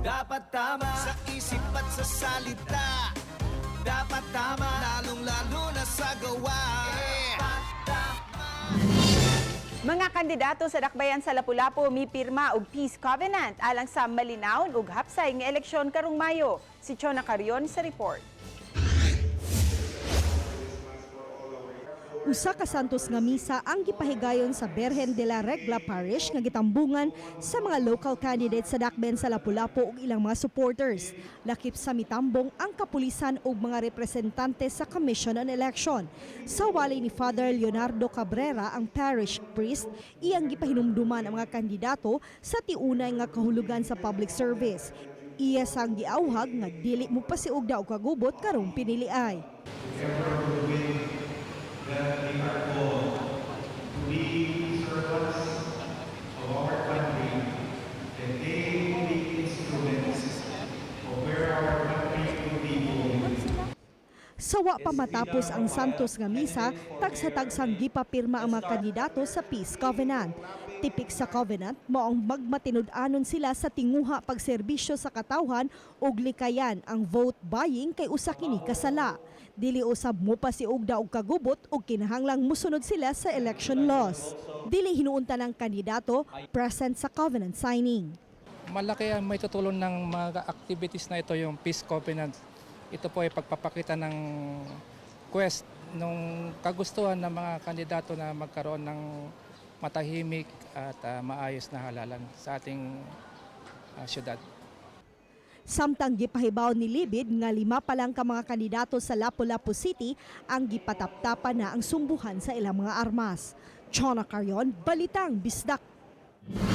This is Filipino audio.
Dapat tama sa isip at sa salita. Dapat tama, lalong-lalo na sa gawa. Mga kandidato sa dakbayan sa Lapu-Lapu mipirma og Peace Covenant alang sa malinaw ug hapsay nga eleksyon karong Mayo. Si Chona Carion sa report. Usa ka santos nga misa ang gipahigayon sa Berhen de la Regla Parish nga gitambungan sa mga local candidates sa dakbayan sa Lapu-Lapu ug ilang mga supporters. Lakip sa mitambong ang kapulisan ug mga representante sa Commission on Election. Sa wali ni Father Leonardo Cabrera, ang parish priest, iyang gipahinumduman ang mga kandidato sa tiunay nga kahulugan sa public service. Iya sang giawhag nga dili mo pasiugda og kagubot karong piniliay. That we are called to be servants of our country, and they will be instruments of where our country will be going. Sawa pa matapos ang santos nga misa, tagsa-tagsang gipapirma ang mga kandidato sa Peace Covenant. Tipik sa covenant, maong magmatinud-anon sila sa tinguha pagserbisyo sa katawhan ug likayan ang vote buying kay usa kini kasala. Dili usab mo pasiugda og kagubot ug kinahanglang musunod sila sa election laws. Dili hinuunta ng kandidato present sa covenant signing. Malaki ang may tutulong ng mga activities na ito, yung Peace Covenant. Ito po ay pagpapakita ng quest ng kagustuhan ng mga kandidato na magkaroon ng matahimik at maayos na halalan sa ating syudad. Samtang gipahibaw ni Libid nga 5 pa lang ka mga kandidato sa Lapu-Lapu City ang gipataptapan na ang sumbuhan sa ilang mga armas. Chona Carion, Balitang Bisdak.